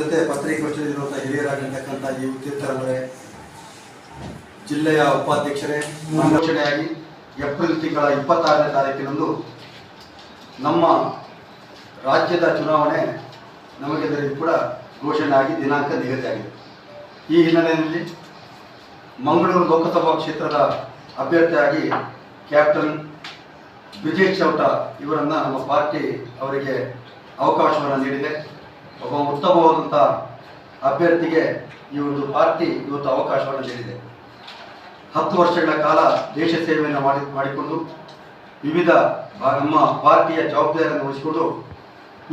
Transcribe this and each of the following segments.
ಜೊತೆ ಪತ್ರಿಕೋಷ್ಠಿಯಲ್ಲಿರುವಂಥ ಹಿರಿಯರಾಗಿರ್ತಕ್ಕಂಥ ಈ ತೀರ್ಥರವರೇ, ಜಿಲ್ಲೆಯ ಉಪಾಧ್ಯಕ್ಷರೇ, ಘೋಷಣೆಯಾಗಿ ಏಪ್ರಿಲ್ ತಿಂಗಳ 26ನೇ ತಾರೀಕಿನಂದು ನಮ್ಮ ರಾಜ್ಯದ ಚುನಾವಣೆ ನಮಗೆಲ್ಲರಿಗೂ ಕೂಡ ಘೋಷಣೆ ಆಗಿ ದಿನಾಂಕ ನಿಗದಿಯಾಗಿದೆ. ಈ ಹಿನ್ನೆಲೆಯಲ್ಲಿ ಮಂಗಳೂರು ಲೋಕಸಭಾ ಕ್ಷೇತ್ರದ ಅಭ್ಯರ್ಥಿಯಾಗಿ ಕ್ಯಾಪ್ಟನ್ ಬ್ರಿಜೇಶ್ ಚೌಟ ಇವರನ್ನು ನಮ್ಮ ಪಾರ್ಟಿ ಅವರಿಗೆ ಅವಕಾಶವನ್ನು ನೀಡಿದೆ. ಒಬ್ಬ ಉತ್ತಮವಾದಂಥ ಅಭ್ಯರ್ಥಿಗೆ ಈ ಒಂದು ಪಾರ್ಟಿ ಇವತ್ತು ಅವಕಾಶವನ್ನು ನೀಡಿದೆ. 10 ವರ್ಷಗಳ ಕಾಲ ದೇಶ ಸೇವೆಯನ್ನು ಮಾಡಿಕೊಂಡು ವಿವಿಧ ನಮ್ಮ ಪಾರ್ಟಿಯ ಜವಾಬ್ದಾರಿಯನ್ನು ವಹಿಸಿಕೊಂಡು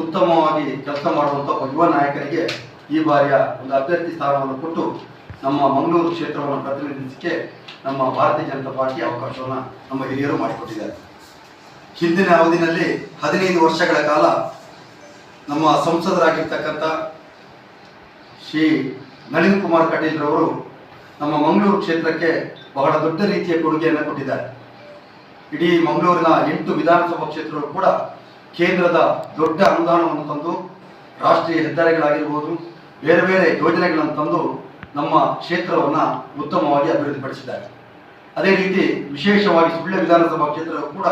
ಉತ್ತಮವಾಗಿ ಕೆಲಸ ಮಾಡುವಂಥ ಯುವ ನಾಯಕರಿಗೆ ಈ ಬಾರಿಯ ಒಂದು ಅಭ್ಯರ್ಥಿ ಸ್ಥಾನವನ್ನು ಕೊಟ್ಟು ನಮ್ಮ ಮಂಗಳೂರು ಕ್ಷೇತ್ರವನ್ನು ಪ್ರತಿನಿಧಿಸಲಿಕ್ಕೆ ನಮ್ಮ ಭಾರತೀಯ ಜನತಾ ಪಾರ್ಟಿ ಅವಕಾಶವನ್ನು ನಮ್ಮ ಹಿರಿಯರು ಮಾಡಿಕೊಟ್ಟಿದ್ದಾರೆ. ಹಿಂದಿನ ಅವಧಿಯಲ್ಲಿ 15 ವರ್ಷಗಳ ಕಾಲ ನಮ್ಮ ಸಂಸದರಾಗಿರ್ತಕ್ಕಂಥ ಶ್ರೀ ನಳಿನ್ ಕುಮಾರ್ ಕಟೀಲ್ ರವರು ನಮ್ಮ ಮಂಗಳೂರು ಕ್ಷೇತ್ರಕ್ಕೆ ಬಹಳ ದೊಡ್ಡ ರೀತಿಯ ಕೊಡುಗೆಯನ್ನು ಕೊಟ್ಟಿದ್ದಾರೆ. ಇಡೀ ಮಂಗಳೂರಿನ 8 ವಿಧಾನಸಭಾ ಕ್ಷೇತ್ರಗಳು ಕೂಡ ಕೇಂದ್ರದ ದೊಡ್ಡ ಅನುದಾನವನ್ನು ತಂದು ರಾಷ್ಟ್ರೀಯ ಹೆದ್ದಾರಿಗಳಾಗಿರ್ಬೋದು, ಬೇರೆ ಬೇರೆ ಯೋಜನೆಗಳನ್ನು ತಂದು ನಮ್ಮ ಕ್ಷೇತ್ರವನ್ನು ಉತ್ತಮವಾಗಿ ಅಭಿವೃದ್ಧಿಪಡಿಸಿದ್ದಾರೆ. ಅದೇ ರೀತಿ ವಿಶೇಷವಾಗಿ ಸುಳ್ಯ ವಿಧಾನಸಭಾ ಕ್ಷೇತ್ರವು ಕೂಡ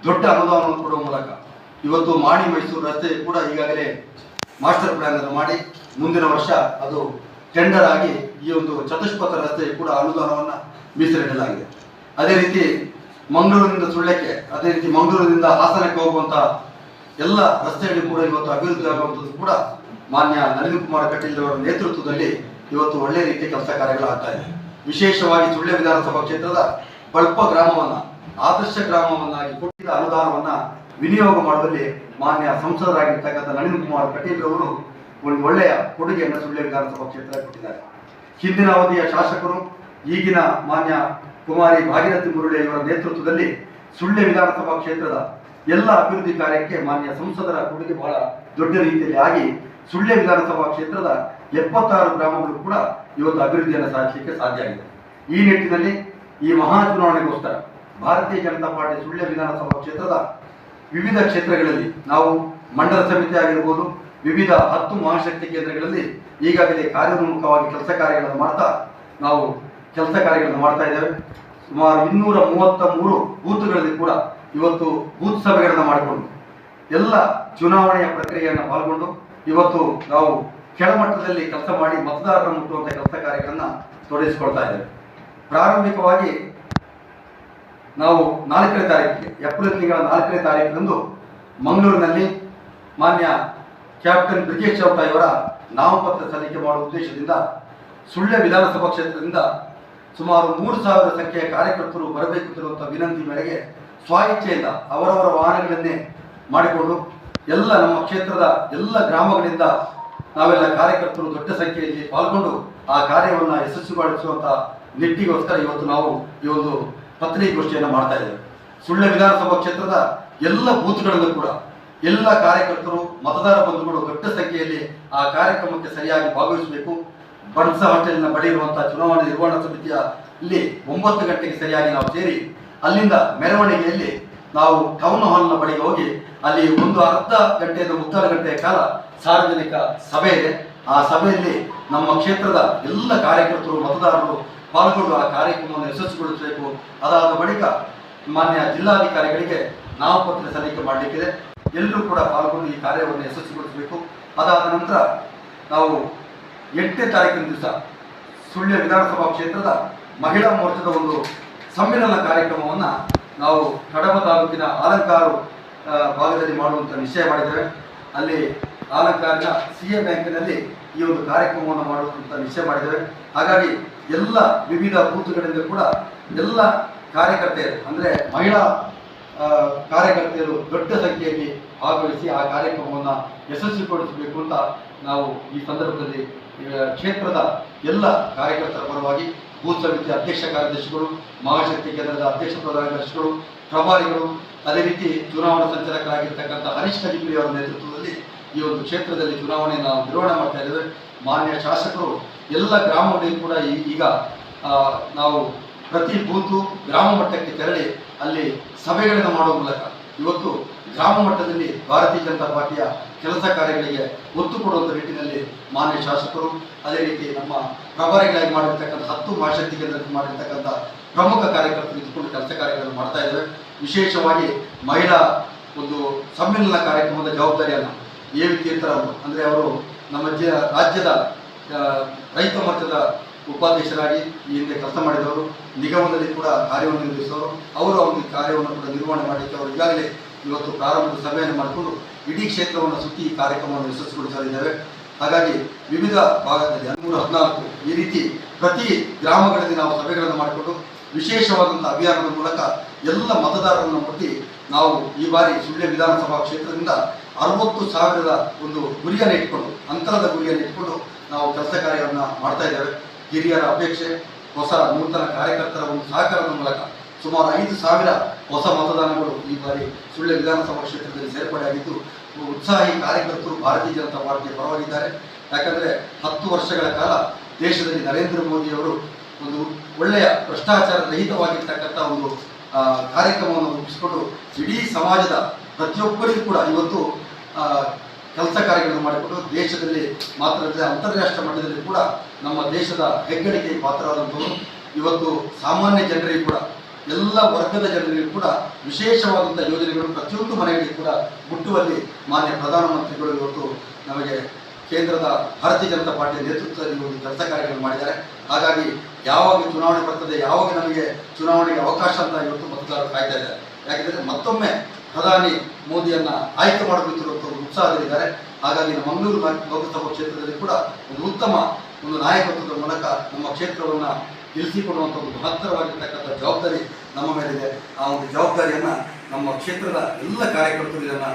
ದೊಡ್ಡ ಅನುದಾನವನ್ನು ಕೊಡುವ ಮೂಲಕ ಇವತ್ತು ಮಾಣಿ ಮೈಸೂರು ರಸ್ತೆ ಕೂಡ ಈಗಾಗಲೇ ಮಾಸ್ಟರ್ ಪ್ಲಾನ್ ಅನ್ನು ಮಾಡಿ ಮುಂದಿನ ವರ್ಷ ಅದು ಟೆಂಡರ್ ಆಗಿ ಈ ಒಂದು ಚತುಷ್ಪಥ ರಸ್ತೆ ಕೂಡ ಅನುದಾನವನ್ನು ಮೀಸಲಿಡಲಾಗಿದೆ. ಅದೇ ರೀತಿ ಮಂಗಳೂರಿನಿಂದ ಸುಳ್ಯಕ್ಕೆ, ಅದೇ ರೀತಿ ಮಂಗಳೂರಿನಿಂದ ಹಾಸನಕ್ಕೆ ಹೋಗುವಂಥ ಎಲ್ಲ ರಸ್ತೆಗಳು ಕೂಡ ಇವತ್ತು ಅಭಿವೃದ್ಧಿ ಆಗುವಂಥದ್ದು ಕೂಡ ಮಾನ್ಯ ನಳಿನ್ ಕುಮಾರ್ ಕಟೀಲ್ ಅವರ ನೇತೃತ್ವದಲ್ಲಿ ಇವತ್ತು ಒಳ್ಳೆಯ ರೀತಿಯ ಕೆಲಸ ಕಾರ್ಯಗಳು ಆಗ್ತಾ ಇದೆ. ವಿಶೇಷವಾಗಿ ಸುಳ್ಯ ವಿಧಾನಸಭಾ ಕ್ಷೇತ್ರದ ಬಳ್ಪ ಗ್ರಾಮವನ್ನು ಆದರ್ಶ ಗ್ರಾಮವನ್ನಾಗಿ ಕೊಟ್ಟಿದ್ದ ಅನುದಾನವನ್ನು ವಿನಿಯೋಗ ಮಾಡುವಲ್ಲಿ ಮಾನ್ಯ ಸಂಸದರಾಗಿರ್ತಕ್ಕಂಥ ನಳಿನ್ ಕುಮಾರ್ ಕಟೀಲ್ ಅವರು ಒಂದು ಒಳ್ಳೆಯ ಕೊಡುಗೆಯನ್ನು ಸುಳ್ಯ ವಿಧಾನಸಭಾ ಕ್ಷೇತ್ರ ಕೊಟ್ಟಿದ್ದಾರೆ. ಹಿಂದಿನ ಅವಧಿಯ ಶಾಸಕರು ಈಗಿನ ಮಾನ್ಯ ಕುಮಾರಿ ಭಾಗೀರಥಿ ಮುರುಳಿ ಇವರ ನೇತೃತ್ವದಲ್ಲಿ ಸುಳ್ಯ ವಿಧಾನಸಭಾ ಕ್ಷೇತ್ರದ ಎಲ್ಲ ಅಭಿವೃದ್ಧಿ ಕಾರ್ಯಕ್ಕೆ ಮಾನ್ಯ ಸಂಸದರ ಕೊಡುಗೆ ಬಹಳ ದೊಡ್ಡ ರೀತಿಯಲ್ಲಿ ಆಗಿ ಸುಳ್ಯ ವಿಧಾನಸಭಾ ಕ್ಷೇತ್ರದ 76 ಗ್ರಾಮಗಳು ಕೂಡ ಇವತ್ತು ಅಭಿವೃದ್ಧಿಯನ್ನು ಸಾಧಿಸಲಿಕ್ಕೆ ಸಾಧ್ಯ ಆಗಿದೆ. ಈ ನಿಟ್ಟಿನಲ್ಲಿ ಈ ಮಹಾ ಚುನಾವಣೆಗೋಸ್ಕರ ಭಾರತೀಯ ಜನತಾ ಪಾರ್ಟಿ ಸುಳ್ಯ ವಿಧಾನಸಭಾ ಕ್ಷೇತ್ರದ ವಿವಿಧ ಕ್ಷೇತ್ರಗಳಲ್ಲಿ ನಾವು ಮಂಡಲ ಸಮಿತಿ ಆಗಿರ್ಬೋದು, ವಿವಿಧ 10 ಮಹಾಶಕ್ತಿ ಕೇಂದ್ರಗಳಲ್ಲಿ ಈಗಾಗಲೇ ಕಾರ್ಯೋನ್ಮುಖವಾಗಿ ಕೆಲಸ ಕಾರ್ಯಗಳನ್ನು ಮಾಡ್ತಾ ಇದ್ದೇವೆ. ಸುಮಾರು 233 ಬೂತ್ಗಳಲ್ಲಿ ಕೂಡ ಇವತ್ತು ಬೂತ್ ಸಭೆಗಳನ್ನು ಮಾಡಿಕೊಂಡು ಎಲ್ಲ ಚುನಾವಣೆಯ ಪ್ರಕ್ರಿಯೆಯನ್ನು ಪಾಲ್ಗೊಂಡು ಇವತ್ತು ನಾವು ಕೆಳಮಟ್ಟದಲ್ಲಿ ಕೆಲಸ ಮಾಡಿ ಮತದಾರರನ್ನು ಮುಟ್ಟುವಂಥ ಕೆಲಸ ಕಾರ್ಯಗಳನ್ನು ತೊಡಗಿಸಿಕೊಳ್ತಾ ಇದ್ದೇವೆ. ಪ್ರಾರಂಭಿಕವಾಗಿ ನಾವು 4ನೇ ತಾರೀಕಿಗೆ ಏಪ್ರಿಲ್ ತಿಂಗಳ 4ನೇ ತಾರೀಕಿನಂದು ಮಂಗಳೂರಿನಲ್ಲಿ ಮಾನ್ಯ ಕ್ಯಾಪ್ಟನ್ ಬ್ರಿಜೇಶ್ ಚೌಟ ಇವರ ನಾಮಪತ್ರ ಸಲ್ಲಿಕೆ ಮಾಡುವ ಉದ್ದೇಶದಿಂದ ಸುಳ್ಯ ವಿಧಾನಸಭಾ ಕ್ಷೇತ್ರದಿಂದ ಸುಮಾರು 3000 ಸಂಖ್ಯೆಯ ಕಾರ್ಯಕರ್ತರು ಬರಬೇಕಿರುವಂಥ ವಿನಂತಿ ಮೇರೆಗೆ ಸ್ವಇಚ್ಛೆಯಿಂದ ಅವರವರ ವಾಹನಗಳನ್ನೇ ಮಾಡಿಕೊಂಡು ಎಲ್ಲ ನಮ್ಮ ಕ್ಷೇತ್ರದ ಎಲ್ಲ ಗ್ರಾಮಗಳಿಂದ ನಾವೆಲ್ಲ ಕಾರ್ಯಕರ್ತರು ದೊಡ್ಡ ಸಂಖ್ಯೆಯಲ್ಲಿ ಪಾಲ್ಗೊಂಡು ಆ ಕಾರ್ಯವನ್ನು ಯಶಸ್ವಿಗೊಳಿಸುವಂಥ ನಿಟ್ಟಿಗೋಸ್ಕರ ಇವತ್ತು ನಾವು ಈ ಒಂದು ಪತ್ರಿಕಾಗೋಷ್ಠಿಯನ್ನು ಮಾಡ್ತಾ ಇದ್ದೇವೆ. ಸುಳ್ಯ ವಿಧಾನಸಭಾ ಕ್ಷೇತ್ರದ ಎಲ್ಲ ಬೂತ್ಗಳಲ್ಲೂ ಕೂಡ ಎಲ್ಲ ಕಾರ್ಯಕರ್ತರು, ಮತದಾರ ಬಂಧುಗಳು ದೊಡ್ಡ ಸಂಖ್ಯೆಯಲ್ಲಿ ಆ ಕಾರ್ಯಕ್ರಮಕ್ಕೆ ಸರಿಯಾಗಿ ಭಾಗವಹಿಸಬೇಕು. ಬನ್ಸ ಹೋಟೆಲ್ನ ಬಳಿ ಇರುವಂತಹ ಚುನಾವಣಾ ನಿರ್ವಹಣಾ ಸಮಿತಿಯ ಇಲ್ಲಿ 9 ಗಂಟೆಗೆ ಸರಿಯಾಗಿ ನಾವು ಸೇರಿ ಅಲ್ಲಿಂದ ಮೆರವಣಿಗೆಯಲ್ಲಿ ನಾವು ಟೌನ್ ಹಾಲ್ನ ಬಳಿಗೆ ಹೋಗಿ ಅಲ್ಲಿ ಒಂದು ಅರ್ಧ ಗಂಟೆಯಿಂದ 3 ಗಂಟೆಯ ಕಾಲ ಸಾರ್ವಜನಿಕ ಸಭೆ ಇದೆ. ಆ ಸಭೆಯಲ್ಲಿ ನಮ್ಮ ಕ್ಷೇತ್ರದ ಎಲ್ಲ ಕಾರ್ಯಕರ್ತರು, ಮತದಾರರು ಪಾಲ್ಗೊಂಡು ಆ ಕಾರ್ಯಕ್ರಮವನ್ನು ಯಶಸ್ವಿಗೊಳಿಸಬೇಕು. ಅದಾದ ಬಳಿಕ ಮಾನ್ಯ ಜಿಲ್ಲಾಧಿಕಾರಿಗಳಿಗೆ ನಾಮಪತ್ರ ಸಲ್ಲಿಕೆ ಮಾಡಲಿಕ್ಕಿದೆ. ಎಲ್ಲರೂ ಕೂಡ ಪಾಲ್ಗೊಂಡು ಈ ಕಾರ್ಯವನ್ನು ಯಶಸ್ವಿಗೊಳಿಸಬೇಕು. ಅದಾದ ನಂತರ ನಾವು 8ನೇ ತಾರೀಕಿನ ದಿವಸ ಸುಳ್ಯ ವಿಧಾನಸಭಾ ಕ್ಷೇತ್ರದ ಮಹಿಳಾ ಮೋರ್ಚಾದ ಒಂದು ಸಮ್ಮೇಳನ ಕಾರ್ಯಕ್ರಮವನ್ನು ನಾವು ಕಡಬ ತಾಲೂಕಿನ ಆಲಂಕಾರು ಭಾಗದಲ್ಲಿ ಮಾಡುವಂಥ ನಿಶ್ಚಯ ಮಾಡಿದ್ದೇವೆ. ಅಲ್ಲಿ ಆಲಂಕಾರಿನ CA ಬ್ಯಾಂಕಿನಲ್ಲಿ ಈ ಒಂದು ಕಾರ್ಯಕ್ರಮವನ್ನು ಮಾಡುವಂಥ ನಿಶ್ಚಯ ಮಾಡಿದ್ದೇವೆ. ಹಾಗಾಗಿ ಎಲ್ಲ ವಿವಿಧ ಬೂತ್ಗಳಿಂದ ಕೂಡ ಎಲ್ಲ ಕಾರ್ಯಕರ್ತೆಯರು ಅಂದರೆ ಮಹಿಳಾ ಕಾರ್ಯಕರ್ತೆಯರು ದೊಡ್ಡ ಸಂಖ್ಯೆಯಲ್ಲಿ ಭಾಗವಹಿಸಿ ಆ ಕಾರ್ಯಕ್ರಮವನ್ನು ಯಶಸ್ವಿಗೊಳಿಸಬೇಕು ಅಂತ ನಾವು ಈ ಸಂದರ್ಭದಲ್ಲಿ ಕ್ಷೇತ್ರದ ಎಲ್ಲ ಕಾರ್ಯಕರ್ತರ ಪರವಾಗಿ ಬೂತ್ ಸಮಿತಿ ಅಧ್ಯಕ್ಷ ಕಾರ್ಯದರ್ಶಿಗಳು, ಮಹಾಶಕ್ತಿ ಕೇಂದ್ರದ ಅಧ್ಯಕ್ಷ ಪ್ರಧಾನ ಕಾರ್ಯದರ್ಶಿಗಳು, ಪ್ರಭಾರಿಗಳು, ಅದೇ ರೀತಿ ಚುನಾವಣಾ ಸಂಚಾಲಕರಾಗಿರ್ತಕ್ಕಂಥ ಹರೀಶ್ ಕಲಿಪಿರಿ ಅವರ ನೇತೃತ್ವದಲ್ಲಿ ಈ ಒಂದು ಕ್ಷೇತ್ರದಲ್ಲಿ ಚುನಾವಣೆಯನ್ನು ನಾವು ನಿರ್ವಹಣೆ ಮಾಡ್ತಾ ಇದ್ದೇವೆ. ಮಾನ್ಯ ಶಾಸಕರು ಎಲ್ಲ ಗ್ರಾಮಗಳಲ್ಲಿ ಕೂಡ ಈಗ ನಾವು ಪ್ರತಿ ಬೂತು ಗ್ರಾಮ ಮಟ್ಟಕ್ಕೆ ತೆರಳಿ ಅಲ್ಲಿ ಸಭೆಗಳನ್ನು ಮಾಡುವ ಮೂಲಕ ಇವತ್ತು ಗ್ರಾಮ ಮಟ್ಟದಲ್ಲಿ ಭಾರತೀಯ ಜನತಾ ಪಾರ್ಟಿಯ ಕೆಲಸ ಕಾರ್ಯಗಳಿಗೆ ಒತ್ತು ಕೊಡುವಂಥ ನಿಟ್ಟಿನಲ್ಲಿ ಮಾನ್ಯ ಶಾಸಕರು, ಅದೇ ರೀತಿ ನಮ್ಮ ಪ್ರಭಾರಿಗಳಾಗಿ ಮಾಡಿರ್ತಕ್ಕಂಥ 10 ಮಹಾಶಕ್ತಿ ಕೇಂದ್ರಕ್ಕೆ ಮಾಡಿರ್ತಕ್ಕಂಥ ಪ್ರಮುಖ ಕಾರ್ಯಕರ್ತರು ಇದ್ದುಕೊಂಡು ಕೆಲಸ ಕಾರ್ಯಗಳನ್ನು ಮಾಡ್ತಾ ಇದ್ದೇವೆ. ವಿಶೇಷವಾಗಿ ಮಹಿಳಾ ಒಂದು ಸಮ್ಮೇಳನ ಕಾರ್ಯಕ್ರಮದ ಜವಾಬ್ದಾರಿಯನ್ನು ಎ.ವಿ. ತೀರ್ಥರವರು, ಅಂದರೆ ಅವರು ನಮ್ಮ ರಾಜ್ಯದ ರೈತ ಮಟ್ಟದ ಉಪಾಧ್ಯಕ್ಷರಾಗಿ ಈ ಹಿಂದೆ ಕೆಲಸ ಮಾಡಿದವರು, ನಿಗಮದಲ್ಲಿ ಕೂಡ ಕಾರ್ಯವನ್ನು ನಿರ್ವಹಿಸೋರು, ಅವರು ಒಂದು ಕಾರ್ಯವನ್ನು ಕೂಡ ನಿರ್ವಹಣೆ ಮಾಡಲಿಕ್ಕೆ ಅವರು ಈಗಾಗಲೇ ಇವತ್ತು ಪ್ರಾರಂಭದ ಸಭೆಯನ್ನು ಮಾಡಿಕೊಂಡು ಇಡೀ ಕ್ಷೇತ್ರವನ್ನು ಸುತ್ತಿ ಈ ಕಾರ್ಯಕ್ರಮವನ್ನು ಯಶಸ್ವಿಗೊಳಿಸಲಿದ್ದೇವೆ. ಹಾಗಾಗಿ ವಿವಿಧ ಭಾಗದಲ್ಲಿ 13-14 ಈ ರೀತಿ ಪ್ರತಿ ಗ್ರಾಮಗಳಲ್ಲಿ ನಾವು ಸಭೆಗಳನ್ನು ಮಾಡಿಕೊಂಡು ವಿಶೇಷವಾದಂಥ ಅಭಿಯಾನದ ಮೂಲಕ ಎಲ್ಲ ಮತದಾರರನ್ನು ಮುಟ್ಟಿ ನಾವು ಈ ಬಾರಿ ಸುಳ್ಯ ವಿಧಾನಸಭಾ ಕ್ಷೇತ್ರದಿಂದ 60,000 ಒಂದು ಗುರಿಯನ್ನು ಇಟ್ಕೊಂಡು, ಅಂತರದ ಗುರಿಯನ್ನು ಇಟ್ಕೊಂಡು ನಾವು ಕೆಲಸ ಕಾರ್ಯವನ್ನು ಮಾಡ್ತಾ ಇದ್ದೇವೆ. ಹಿರಿಯರ ಅಪೇಕ್ಷೆ, ಹೊಸ ನೂತನ ಕಾರ್ಯಕರ್ತರ ಒಂದು ಸಹಕಾರದ ಮೂಲಕ ಸುಮಾರು 5,000 ಹೊಸ ಮತದಾನಗಳು ಈ ಬಾರಿ ಸುಳ್ಯ ವಿಧಾನಸಭಾ ಕ್ಷೇತ್ರದಲ್ಲಿ ಸೇರ್ಪಡೆಯಾಗಿದ್ದು, ಉತ್ಸಾಹಿ ಕಾರ್ಯಕರ್ತರು ಭಾರತೀಯ ಜನತಾ ಪಾರ್ಟಿಯ ಪರವಾಗಿದ್ದಾರೆ. ಯಾಕಂದರೆ 10 ವರ್ಷಗಳ ಕಾಲ ದೇಶದಲ್ಲಿ ನರೇಂದ್ರ ಮೋದಿಯವರು ಒಂದು ಒಳ್ಳೆಯ ಭ್ರಷ್ಟಾಚಾರ ರಹಿತವಾಗಿರ್ತಕ್ಕಂಥ ಒಂದು ಕಾರ್ಯಕ್ರಮವನ್ನು ರೂಪಿಸಿಕೊಂಡು ಇಡೀ ಸಮಾಜದ ಪ್ರತಿಯೊಬ್ಬರಿಗೂ ಕೂಡ ಇವತ್ತು ಕೆಲಸ ಕಾರ್ಯಗಳನ್ನು ಮಾಡಿಕೊಂಡು ದೇಶದಲ್ಲಿ ಮಾತ್ರ ಅಂತಾರಾಷ್ಟ್ರೀಯ ಮಟ್ಟದಲ್ಲಿ ಕೂಡ ನಮ್ಮ ದೇಶದ ಹೆಗ್ಗಳಿಕೆಗೆ ಪಾತ್ರರಾದಂಥವರು. ಇವತ್ತು ಸಾಮಾನ್ಯ ಜನರಿಗೂ ಕೂಡ, ಎಲ್ಲ ವರ್ಗದ ಜನರಿಗೂ ಕೂಡ ವಿಶೇಷವಾದಂಥ ಯೋಜನೆಗಳು ಪ್ರತಿಯೊಂದು ಮನೆಗಳಿಗೆ ಕೂಡ ಮುಟ್ಟುವಲ್ಲಿ ಮಾನ್ಯ ಪ್ರಧಾನಮಂತ್ರಿಗಳು ಇವತ್ತು ನಮಗೆ ಕೇಂದ್ರದ ಭಾರತೀಯ ಜನತಾ ಪಾರ್ಟಿಯ ನೇತೃತ್ವದಲ್ಲಿ ಒಂದು ಕೆಲಸ ಕಾರ್ಯಗಳನ್ನು ಮಾಡಿದ್ದಾರೆ. ಹಾಗಾಗಿ ಯಾವಾಗ ಚುನಾವಣೆ ಬರ್ತದೆ, ಯಾವಾಗ ನಮಗೆ ಚುನಾವಣೆಗೆ ಅವಕಾಶ ಅಂತ ಇವತ್ತು ಮತದಾರರು ಕಾಯ್ತಾ ಇದ್ದಾರೆ. ಯಾಕೆಂದರೆ ಮತ್ತೊಮ್ಮೆ ಪ್ರಧಾನಿ ಮೋದಿಯನ್ನು ಆಯ್ಕೆ ಮಾಡಬೇಕಿರುವಂಥ ಒಂದು ಉತ್ಸಾಹದಲ್ಲಿದ್ದಾರೆ. ಹಾಗಾಗಿ ನಮ್ಮ ಮಂಗಳೂರು ಲೋಕಸಭಾ ಕ್ಷೇತ್ರದಲ್ಲಿ ಕೂಡ ಒಂದು ಉತ್ತಮ ಒಂದು ನಾಯಕತ್ವದ ಮೂಲಕ ನಮ್ಮ ಕ್ಷೇತ್ರವನ್ನು ಗೆಲ್ಲಿಸಿಕೊಡುವಂಥ ಒಂದು ಮಹತ್ತರವಾಗಿರ್ತಕ್ಕಂಥ ಜವಾಬ್ದಾರಿ ನಮ್ಮ ಮೇಲಿದೆ. ಆ ಒಂದು ಜವಾಬ್ದಾರಿಯನ್ನು ನಮ್ಮ ಕ್ಷೇತ್ರದ ಎಲ್ಲ ಕಾರ್ಯಕರ್ತರು ಇದನ್ನು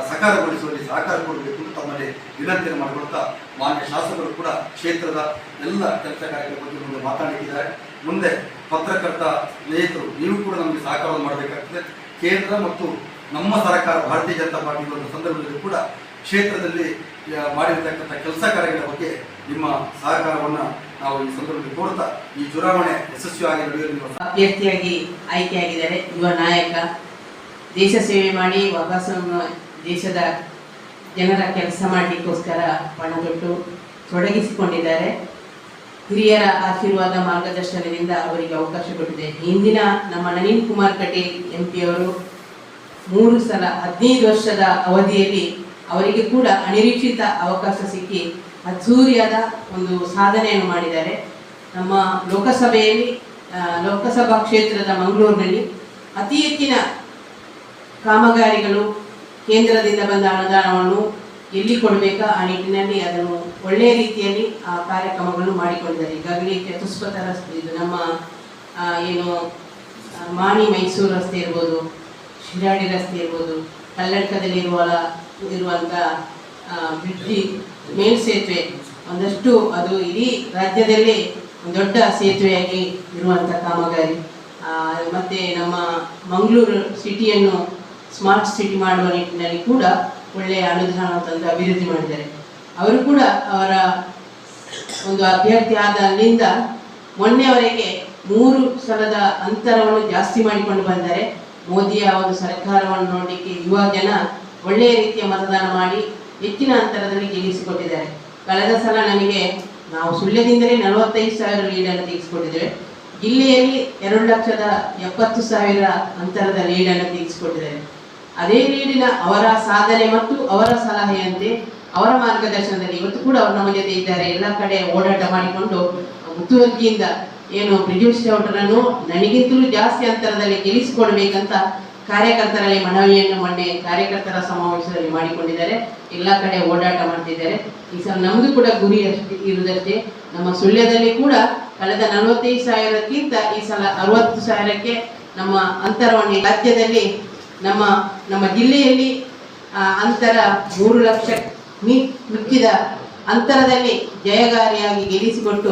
ಸಕಾರಗೊಳಿಸುವಲ್ಲಿ ಸಹಕಾರ ಕೊಡಬೇಕು ಅಂತ ತಮ್ಮಲ್ಲಿ ವಿನಂತಿಯನ್ನು ಮಾಡಿಕೊಳ್ತಾ, ಮಾನ್ಯ ಶಾಸಕರು ಕೂಡ ಕ್ಷೇತ್ರದ ಎಲ್ಲ ಕೆಲಸ ಕಾರ್ಯಗಳ ಬಗ್ಗೆ ಮುಂದೆ ಮಾತಾಡಿದ್ದಾರೆ. ಮುಂದೆ ಪತ್ರಕರ್ತ ಸ್ನೇಹಿತರು ನೀವು ಕೂಡ ನಮಗೆ ಸಹಕಾರವನ್ನು ಮಾಡಬೇಕಾಗ್ತದೆ. ಕೇಂದ್ರ ಮತ್ತು ನಮ್ಮ ಸರ್ಕಾರ ಭಾರತೀಯ ಜನತಾ ಪಾರ್ಟಿ ಒಂದು ಸಂದರ್ಭದಲ್ಲಿ ಕೂಡ ಕ್ಷೇತ್ರದಲ್ಲಿ ಮಾಡಿರ್ತಕ್ಕಂಥ ಕೆಲಸ ಕಾರ್ಯಗಳ ಬಗ್ಗೆ ನಿಮ್ಮ ಸಹಕಾರವನ್ನು ನಾವು ಈ ಸಂದರ್ಭದಲ್ಲಿ ಕೋರುತ್ತಾ, ಈ ಚುನಾವಣೆ ಯಶಸ್ವಿಯಾಗಿ ನಡೆಯಲು ಅಭ್ಯರ್ಥಿಯಾಗಿ ಆಯ್ಕೆಯಾಗಿದ್ದಾರೆ. ಯುವ ನಾಯಕ, ದೇಶ ಸೇವೆ ಮಾಡಿ ವಾಪಸ್ಸನ್ನು ದೇಶದ ಜನರ ಕೆಲಸ ಮಾಡಲಿಕ್ಕೋಸ್ಕರ ಪಣ ತೊಟ್ಟು ತೊಡಗಿಸಿಕೊಂಡಿದ್ದಾರೆ. ಹಿರಿಯರ ಆಶೀರ್ವಾದ ಮಾರ್ಗದರ್ಶನದಿಂದ ಅವರಿಗೆ ಅವಕಾಶ ಕೊಟ್ಟಿದೆ. ಹಿಂದಿನ ನಮ್ಮ ನಳಿನ್ ಕುಮಾರ್ ಕಟೀಲ್ MP ಅವರು 3 ಸಲ 15 ವರ್ಷದ ಅವಧಿಯಲ್ಲಿ ಅವರಿಗೆ ಕೂಡ ಅನಿರೀಕ್ಷಿತ ಅವಕಾಶ ಸಿಕ್ಕಿ ಅದ್ಧೂರಿಯಾದ ಒಂದು ಸಾಧನೆಯನ್ನು ಮಾಡಿದ್ದಾರೆ. ನಮ್ಮ ಲೋಕಸಭೆಯಲ್ಲಿ ಲೋಕಸಭಾ ಕ್ಷೇತ್ರದ ಮಂಗಳೂರಿನಲ್ಲಿ ಅತಿ ಹೆಚ್ಚಿನ ಕಾಮಗಾರಿಗಳು ಕೇಂದ್ರದಿಂದ ಬಂದ ಅನುದಾನವನ್ನು ಎಲ್ಲಿ ಕೊಡಬೇಕಾ ಆ ನಿಟ್ಟಿನಲ್ಲಿ ಅದನ್ನು ಒಳ್ಳೆಯ ರೀತಿಯಲ್ಲಿ ಆ ಕಾರ್ಯಕ್ರಮಗಳನ್ನು ಮಾಡಿಕೊಂಡಿದ್ದಾರೆ. ಈಗಾಗಲೇ ಚತುಷ್ಪಥ ರಸ್ತೆ, ಇದು ನಮ್ಮ ಏನು ಮಾಣಿ ಮೈಸೂರು ರಸ್ತೆ ಇರ್ಬೋದು, ಶಿರಾಡಿ ರಸ್ತೆ ಇರ್ಬೋದು, ಕಲ್ಲಡ್ಕದಲ್ಲಿ ಇರುವಂಥ ಬ್ರಿಡ್ಜಿ ಮೇಲ್ಸೇತುವೆ ಒಂದಷ್ಟು ಅದು ಇಡೀ ರಾಜ್ಯದಲ್ಲೇ ಒಂದು ದೊಡ್ಡ ಸೇತುವೆಯಾಗಿ ಇರುವಂಥ ಕಾಮಗಾರಿ. ಮತ್ತು ನಮ್ಮ ಮಂಗಳೂರು ಸಿಟಿಯನ್ನು ಸ್ಮಾರ್ಟ್ ಸಿಟಿ ಮಾಡುವ ನಿಟ್ಟಿನಲ್ಲಿ ಕೂಡ ಒಳ್ಳೆಯ ಅನುದಾನ ತಂದು ಅಭಿವೃದ್ಧಿ ಮಾಡಿದ್ದಾರೆ. ಅವರು ಕೂಡ ಅವರ ಒಂದು ಅಭ್ಯರ್ಥಿ ಆದ ಅಲ್ಲಿಂದ ಮೊನ್ನೆವರೆಗೆ 3 ಸಲದ ಅಂತರವನ್ನು ಜಾಸ್ತಿ ಮಾಡಿಕೊಂಡು ಬಂದರೆ ಮೋದಿಯ ಒಂದು ಸರ್ಕಾರವನ್ನು ನೋಡಲಿಕ್ಕೆ ಯುವ ಜನ ಒಳ್ಳೆಯ ರೀತಿಯ ಮತದಾನ ಮಾಡಿ ಹೆಚ್ಚಿನ ಅಂತರದಲ್ಲಿ ಗೆಲ್ಲಿಸಿಕೊಟ್ಟಿದ್ದಾರೆ. ಕಳೆದ ಸಲ ನಾವು ಸುಳ್ಯದಿಂದಲೇ 45,000 ಲೀಡನ್ನು ತೆಗೆಸಿಕೊಟ್ಟಿದ್ದೇವೆ. ಜಿಲ್ಲೆಯಲ್ಲಿ 2,70,000 ಅಂತರದ ಲೀಡನ್ನು ತೆಗೆಸಿಕೊಟ್ಟಿದ್ದಾರೆ. ಅದೇ ಲೀಡಿನ ಅವರ ಸಾಧನೆ ಮತ್ತು ಅವರ ಸಲಹೆಯಂತೆ ಅವರ ಮಾರ್ಗದರ್ಶನದಲ್ಲಿ ಇವತ್ತು ಕೂಡ ಅವರು ನಮ್ಮ ಜೊತೆ ಇದ್ದಾರೆ. ಎಲ್ಲ ಕಡೆ ಓಡಾಟ ಮಾಡಿಕೊಂಡು ಮುತುವರ್ಜಿಯಿಂದ ಏನು ಬ್ರಿಜೇಶ್ ಚೌಟರನ್ನು ನನಗಿಂತಲೂ ಜಾಸ್ತಿ ಅಂತರದಲ್ಲಿ ಗೆಲ್ಲಿಸಿಕೊಡ್ಬೇಕಂತ ಕಾರ್ಯಕರ್ತರಲ್ಲಿ ಮನವಿಯನ್ನು ಮೊನ್ನೆ ಕಾರ್ಯಕರ್ತರ ಸಮಾವೇಶದಲ್ಲಿ ಮಾಡಿಕೊಂಡಿದ್ದಾರೆ. ಎಲ್ಲ ಕಡೆ ಓಡಾಟ ಮಾಡ್ತಿದ್ದಾರೆ. ಈ ಸಲ ನಮ್ಮದು ಕೂಡ ಗುರಿ ಇರುವುದಷ್ಟೇ. ನಮ್ಮ ಸುಳ್ಯದಲ್ಲಿ ಕೂಡ ಕಳೆದ 45,000ಕ್ಕಿಂತ ಈ ಸಲ 60,000ಕ್ಕೆ ನಮ್ಮ ಅಂತರವನ್ನು ರಾಜ್ಯದಲ್ಲಿ ನಮ್ಮ ಜಿಲ್ಲೆಯಲ್ಲಿ ಅಂತರ 3 ಲಕ್ಷ ಮುಚ್ಚಿದ ಅಂತರದಲ್ಲಿ ಜಯಗಾರಿಯಾಗಿ ಗೆಲ್ಲಿಸಿಕೊಟ್ಟು